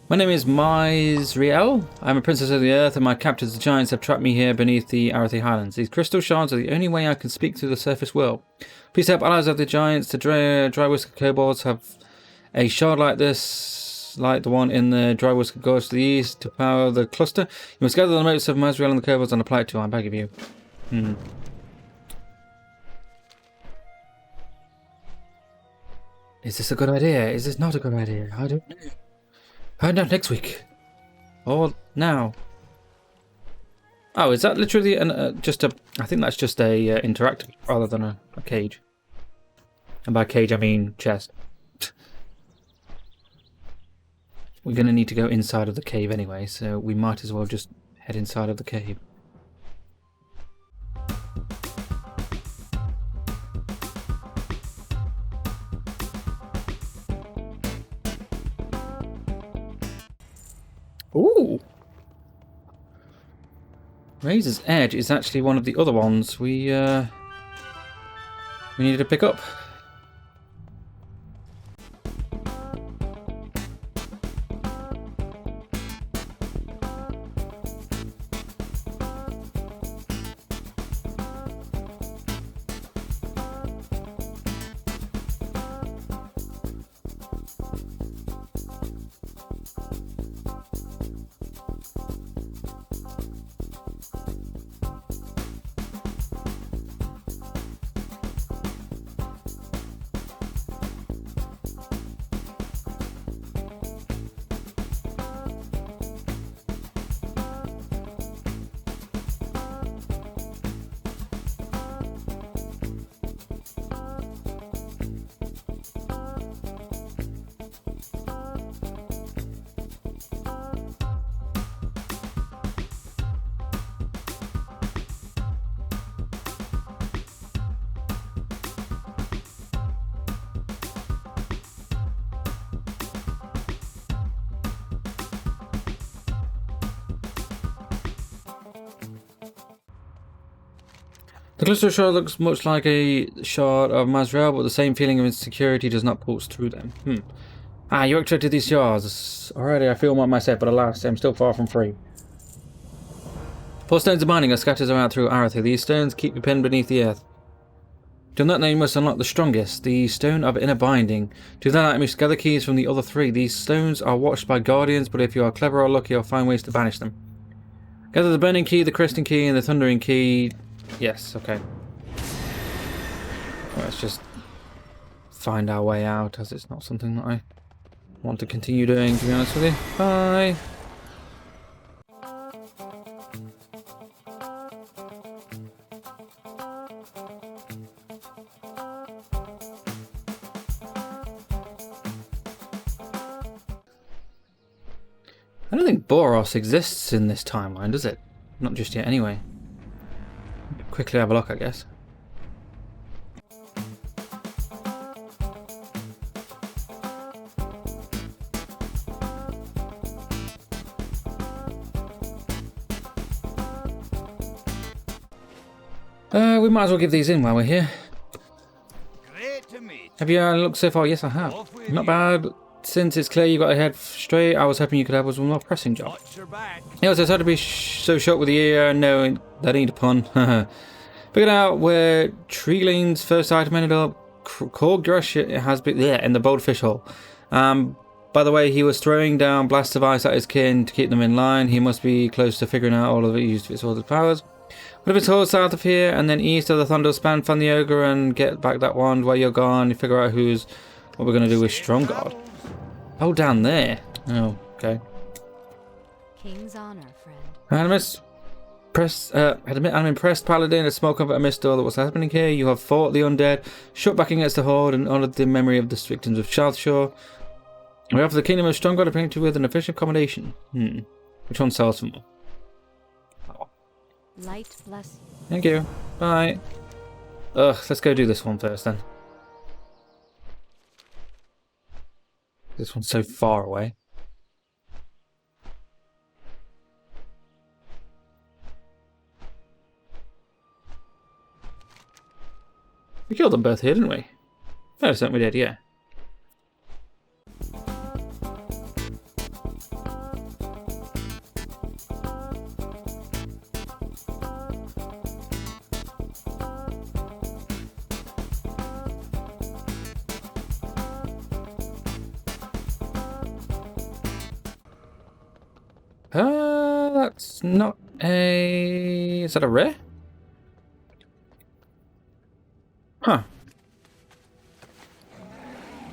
My name is Riel. I'm a princess of the earth, and my captors, the giants, have trapped me here beneath the Arathi Highlands. These crystal shards are the only way I can speak to the surface world. Please help allies of the giants. The dry whiskered kobolds have a shard like this, like the one in the dry whiskered gorge to the east, to power the cluster. You must gather the notes of Masriel and the kobolds and apply it to, I beg of you. Is this a good idea? Is this not a good idea? I don't know. Find out next week. Or now. Oh, is that literally just a... I think that's just a interactive rather than a cage. And by cage I mean chest. We're going to need to go inside of the cave anyway, so we might as well just head inside of the cave. Ooh! Razor's Edge is actually one of the other ones we needed to pick up. The cluster shard looks much like a shard of Masriel, but the same feeling of insecurity does not pulse through them. Ah, you extracted these shards. Already I feel like myself, but alas, I'm still far from free. 4 stones of binding are scattered around through Arathi. These stones keep you pinned beneath the earth. To that name, you must unlock the strongest, the stone of inner binding. To that you must gather keys from the other 3. These stones are watched by guardians, but if you are clever or lucky, you'll find ways to banish them. Gather the burning key, the cresting key, and the thundering key. Yes, okay. Well, let's just find our way out, as it's not something that I want to continue doing, to be honest with you. Bye! I don't think Boros exists in this timeline, does it? Not just yet, anyway. Quickly have a look, I guess. We might as well give these in while we're here. Great to meet. Have you looked so far? Yes, I have. Not bad. Since it's clear you got your head straight, I was hoping you could help us with a more pressing job. Yeah, so it's hard to be so short with the ear knowing that ain't a pun. Figured out where Treelane's first item ended up. Korgrush it has been in the Boldfish Hole. By the way, he was throwing down blasts of ice at his kin to keep them in line. He must be close to figuring out all of it used for its other powers. What if it's all south of here and then east of the Thunder Span, find the ogre and get back that wand while you're gone. You figure out what we're gonna do with Strongguard. Oh, down there. Oh, okay. King's honor, friend. I'm impressed, Paladin. A small comfort amidst all that was happening here. You have fought the undead, shot back against the horde, and honoured the memory of the victims of Shardshore. We offer the kingdom of Strongguard to bring you with an efficient accommodation. Which one sells for more? Oh. Light bless you. Thank you. Bye. Ugh, let's go do this one first then. This one's so far away. We killed them both here, didn't we? No, certainly we did, yeah. That's not a... Is that a rare? Huh.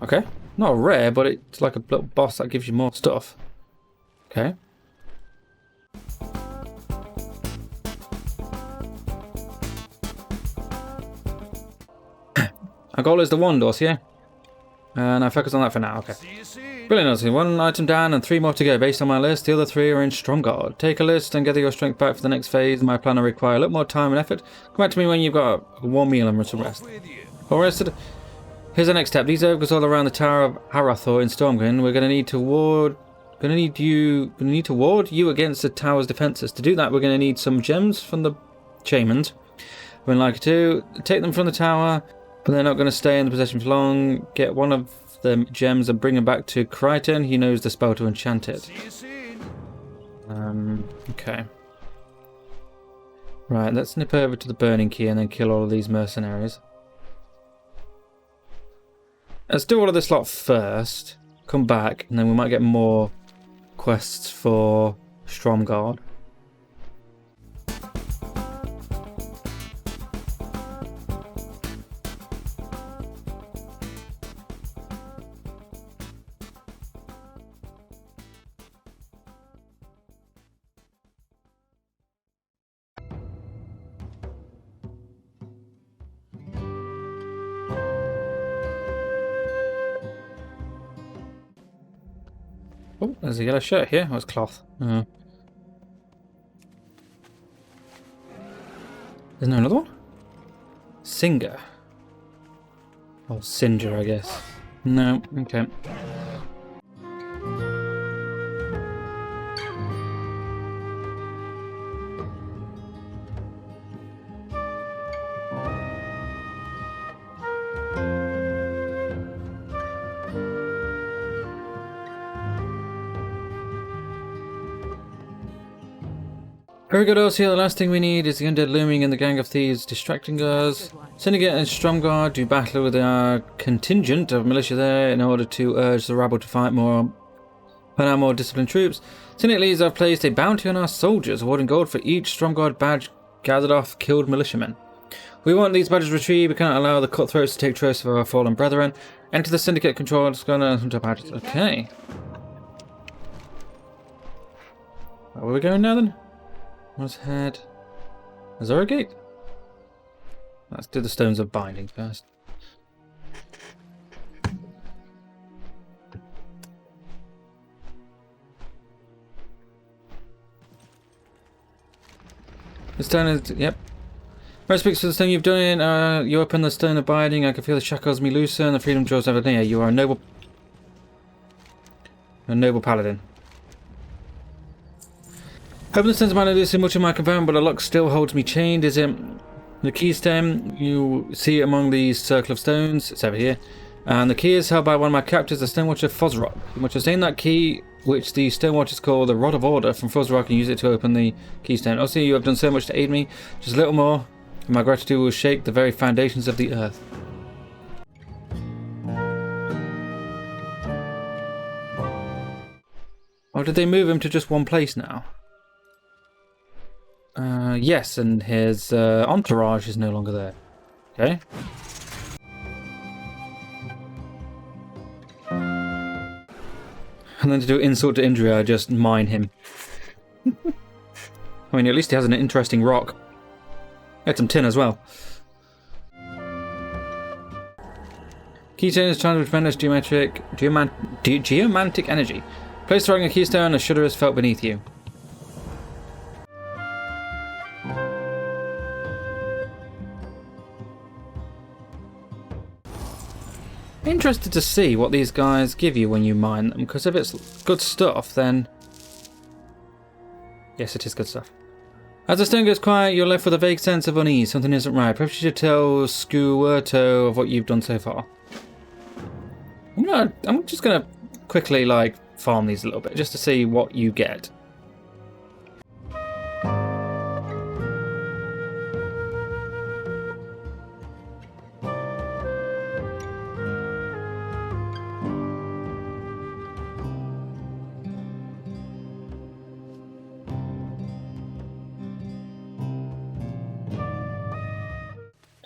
Okay. Not a rare, but it's like a little boss that gives you more stuff. Okay. Our goal is the one dossier. And I focus on that for now, okay. Brilliant, Ozzy. 1 item down and 3 more to go. Based on my list, the other 3 are in Stromgarde. Take a list and gather your strength back for the next phase. My plan will require a little more time and effort. Come back to me when you've got a warm meal and some rest. All rested? Here's the next step. These ogres all around the Tower of Arathor in Stormwind. We're going to need to ward you against the tower's defenses. To do that, we're going to need some gems from the shamans. We'd like to take them from the tower, but they're not going to stay in the possession for long. Get one of the gems and bring them back to Crichton. He knows the spell to enchant it. Okay. Right, let's nip over to the Burning Key and then kill all of these mercenaries. Let's do all of this lot first. Come back, and then we might get more quests for Stromgarde. Oh, there's a yellow shirt here. Oh, it's cloth. Isn't there another one? Singer. Or Singer, I guess. No, okay. Very good, Ossie. The last thing we need is the undead looming and the gang of thieves distracting us. Syndicate and Stromgarde do battle with our contingent of militia there in order to urge the rabble to fight more and our more disciplined troops. Syndicate leaders have placed a bounty on our soldiers, awarding gold for each Stromgarde badge gathered off killed militiamen. We want these badges retrieved. We cannot allow the cutthroats to take trace of our fallen brethren. Enter the Syndicate controlled hunter badges. Okay. Where are we going now then? Let's head. Is there a gate? Let's do the stones of binding first. The stone is, yep. Most speaks for the stone you've done. You open the stone of binding. I can feel the shackles me loosen. The freedom draws ever near. You are a noble paladin. Open the stones of binding loosen much of my confound, but the lock still holds me chained. Is it the keystone? You see it among these circle of stones. It's over here. And the key is held by one of my captors, the Stonewatcher Fosrock. You must obtain that key, which the Stonewatchers call the Rod of Order, from Fosrock and use it to open the keystone. Also, you have done so much to aid me. Just a little more, and my gratitude will shake the very foundations of the earth. Oh, did they move him to just one place now? Yes, and his entourage is no longer there. Okay. And then to do insult to injury, I just mine him. I mean, at least he has an interesting rock. He had some tin as well. Keystone is charged with tremendous geomantic energy. Place throwing a keystone, a shudder is felt beneath you. Interested to see what these guys give you when you mine them, because if it's good stuff, then yes, it is good stuff. As the stone goes quiet, you're left with a vague sense of unease. Something isn't right. Perhaps you should tell Scuerto of what you've done so far. I'm just gonna quickly farm these a little bit just to see what you get.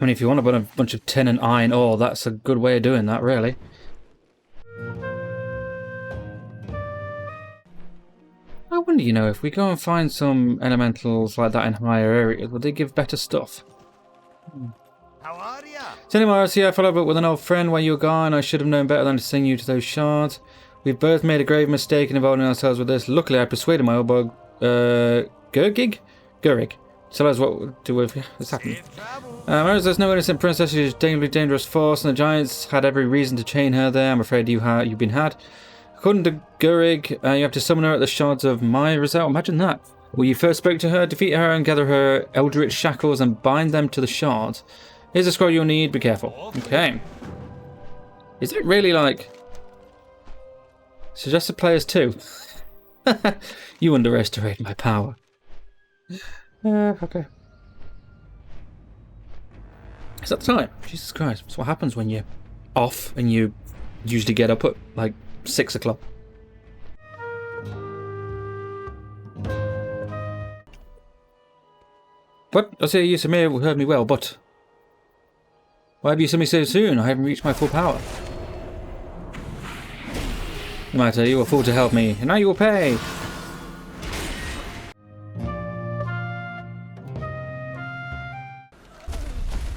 I mean, if you want to put a bunch of tin and iron ore, that's a good way of doing that, really. I wonder, you know, if we go and find some elementals like that in higher areas, would they give better stuff? How are ya? So anyway, I see I followed up with an old friend while you were gone. I should have known better than to send you to those shards. We've both made a grave mistake in involving ourselves with this. Luckily, I persuaded my old bug, Gurig, tell us what to do. What's happened? Safe travel. Whereas there's no innocent princess, she's a dangerous force, and the giants had every reason to chain her there. I'm afraid you've been had. According to Gurig, you have to summon her at the shards of Myrazel. Imagine that. When you first spoke to her, defeat her and gather her eldritch shackles and bind them to the shards. Here's a scroll you'll need. Be careful. Okay. Is it really like suggested players too? You underestimate my power. Okay. Is that the time? Jesus Christ. That's what happens when you're off and you usually get up at like 6 o'clock. But I say you may have heard me well, but why have you seen me so soon? I haven't reached my full power. No matter, you were a fool to help me, and now you will pay.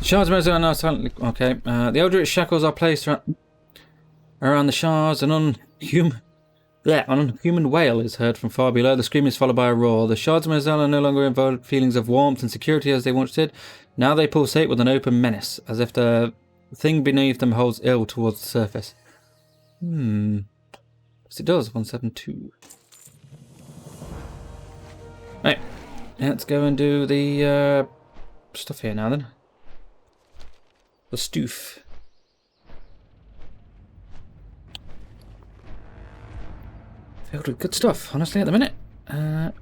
Shards of are now silently. Okay. The eldritch shackles are placed around the shards. An unhuman wail is heard from far below. The scream is followed by a roar. The shards of Mozella no longer invoke feelings of warmth and security as they once did. Now they pulsate with an open menace, as if the thing beneath them holds ill towards the surface. Yes, it does. 172. Right. Let's go and do the stuff here now then. The stoof. Filled with good stuff, honestly, at the minute.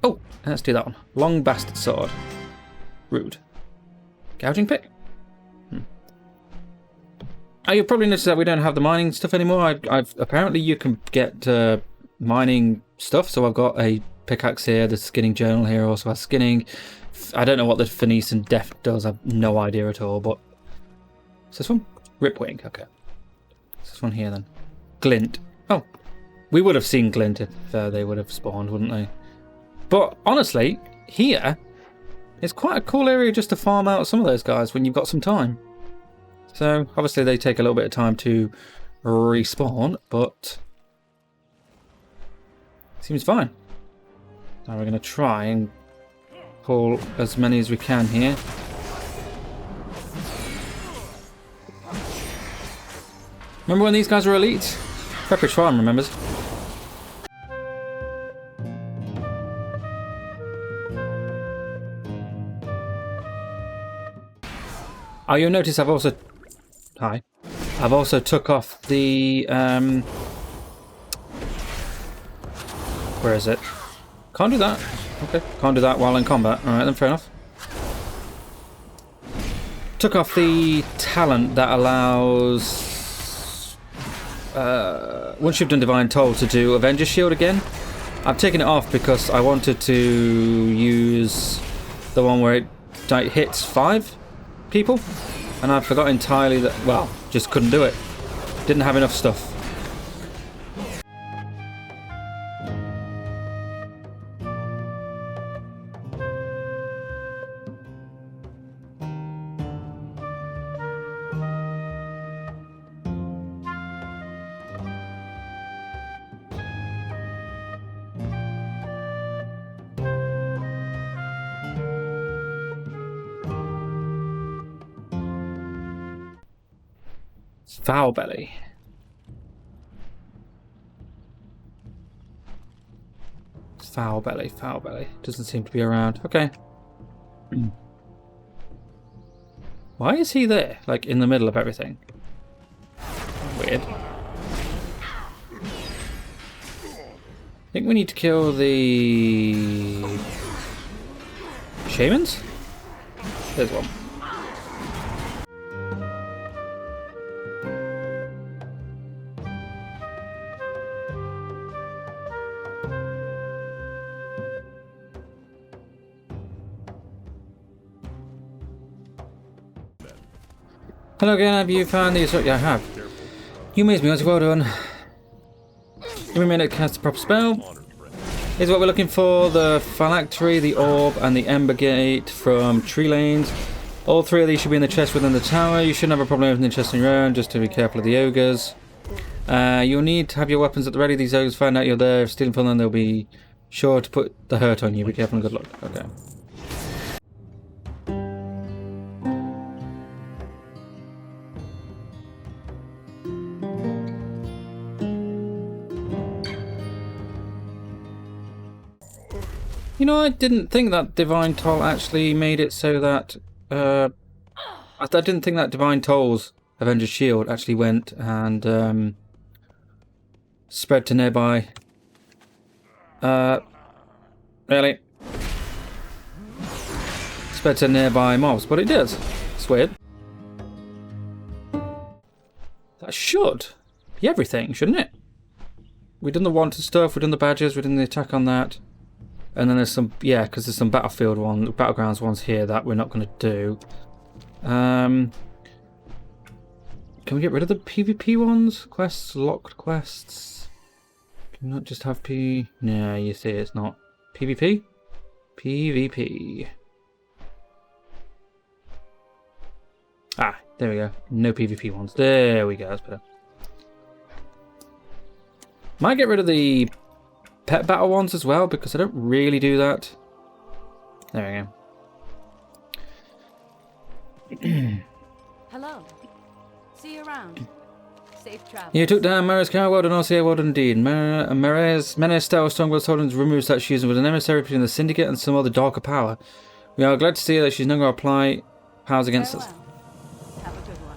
Oh, let's do that one. Long bastard sword. Rude. Gouging pick. Oh, you'll probably notice that we don't have the mining stuff anymore. I've apparently you can get mining stuff. So I've got a pickaxe here. The skinning journal here also has skinning. I don't know what the Phoenician Deft does. I've no idea at all. But what's this one? Ripwing. Okay. What's this one here then? Glint. Oh, we would have seen Glint if they would have spawned, wouldn't they? But honestly, here it's quite a cool area just to farm out some of those guys when you've got some time. So obviously they take a little bit of time to respawn, but seems fine. Now we're going to try and pull as many as we can here. Remember when these guys were elite? Pepperidge Farm remembers. Oh, you'll notice I've also... Hi. I've also took off the... Where is it? Can't do that. Okay, can't do that while in combat. Alright then, fair enough. Took off the talent that allows... once you've done Divine Toll to do Avenger Shield again. I've taken it off because I wanted to use the one where it hits 5 people, and I forgot entirely that, well, just couldn't do it. Didn't have enough stuff. Foul belly. Foul belly, foul belly. Doesn't seem to be around. Okay. Why is he there? Like in the middle of everything? Weird. I think we need to kill the shamans? There's one. Hello again, have you found these? Yeah, I have. You amazed me, Ozzy, well done. Give me a minute to cast a proper spell. Here's what we're looking for: the phylactery, the orb, and the ember gate from Tree Lanes. All three of these should be in the chest within the tower. You shouldn't have a problem opening the chest on your own, just to be careful of the ogres. You'll need to have your weapons at the ready. These ogres find out you're there, stealing from them, they'll be sure to put the hurt on you. Be careful and good luck. Okay. You know, I didn't think that Divine Toll actually made it so that... I didn't think that Divine Toll's Avengers Shield actually went and spread to nearby... really? Spread to nearby mobs, but it does. It's weird. That should be everything, shouldn't it? We've done the wanted stuff, we've done the badges, we've done the attack on that. And then there's some, yeah, because there's some battlegrounds ones here that we're not going to do. Can we get rid of the PvP ones? Quests, locked quests. Can we not just have P? No, you see, it's not PvP. PvP. Ah, there we go. No PvP ones. There we go. That's better. Might get rid of the pet battle ones as well, because I don't really do that. There we go. Hello. See you around. Safe travel. You took down Mara's car. Well done, RCA. Well done indeed. Mara's style stronghold Solomons removes that she's with an emissary between the Syndicate and some other darker power. We are glad to see that she's no longer apply powers against us. Have a good one.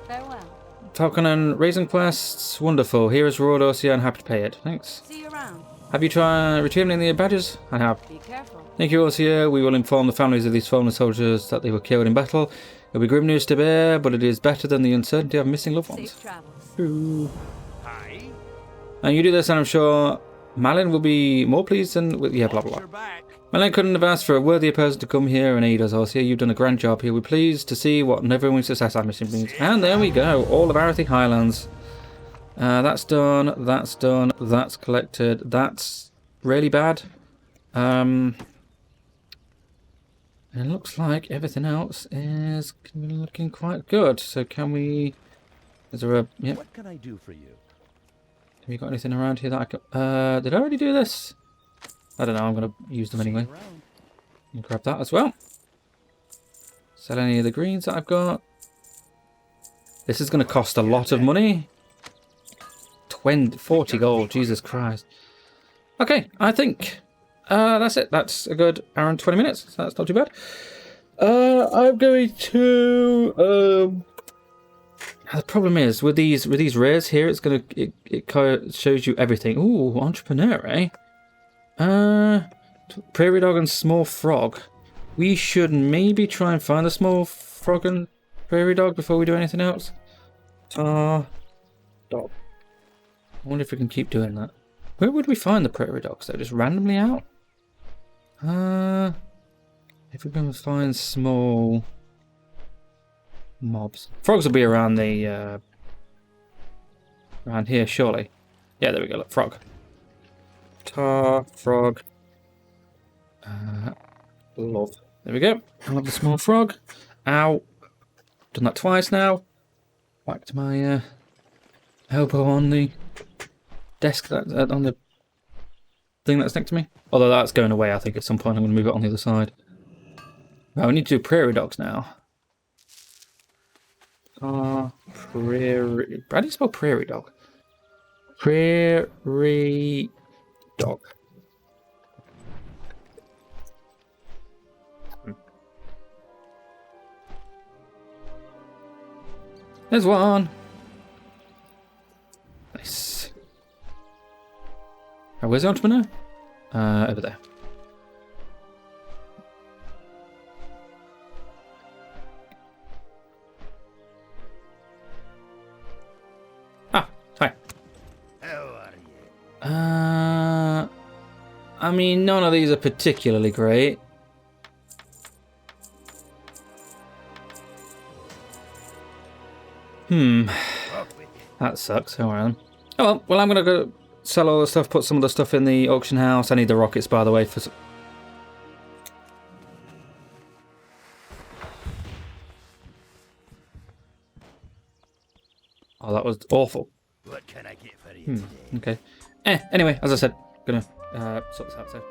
Farewell. Falcon and Raisin quests. Wonderful. Here is reward, RCA, and happy to pay it. Thanks. See you around. Have you tried retrieving the badges? I have. Be careful. Thank you, RCA. We will inform the families of these fallen soldiers that they were killed in battle. It'll be grim news to bear, but it is better than the uncertainty of missing loved ones. Safe travels. Ooh. Hi. And you do this, and I'm sure Malin will be more pleased than... Yeah, blah, blah, blah. Malin couldn't have asked for a worthier person to come here and aid us, RCA. You've done a grand job here. We're pleased to see what never-ending success our mission brings. And there we go. All of Arathi Highlands. That's done. That's done. That's collected. That's really bad. And it looks like everything else is looking quite good. So can we... Is there a... Yep. What can I do for you? Have you got anything around here that I could... did I already do this? I don't know. I'm going to use them anyway. And grab that as well. Sell any of the greens that I've got. This is going to cost a lot of money. 40 gold. Jesus Christ. Okay, I think... that's it. That's a good hour and 20 minutes. So that's not too bad. I'm going to... the problem is with these rares here, it's gonna it kind of shows you everything. Ooh, entrepreneur, eh? Prairie dog and small frog. We should maybe try and find the small frog and prairie dog before we do anything else. Dog. I wonder if we can keep doing that. Where would we find the prairie dogs? They're just randomly out. If we can find small mobs, frogs will be around the around here, surely. Yeah, there we go. Look, frog. Tar frog. Love. There we go. I love the small frog. Ow. Done that twice now. Whacked my elbow on the desk that on the thing that's next to me. Although that's going away, I think at some point I'm going to move it on the other side. Right, we need to do prairie dogs now. Prairie. How do you spell prairie dog? Prairie dog. There's one. Nice. Oh, where's the entrepreneur? Over there. Ah, hi. How are you? I mean, none of these are particularly great. Off with you. That sucks. Oh well. Oh well, I'm gonna go sell all the stuff. Put some of the stuff in the auction house. I need the rockets, by the way, for. Oh, that was awful. What can I get for you today? Okay. Anyway, as I said, gonna sort this out. So.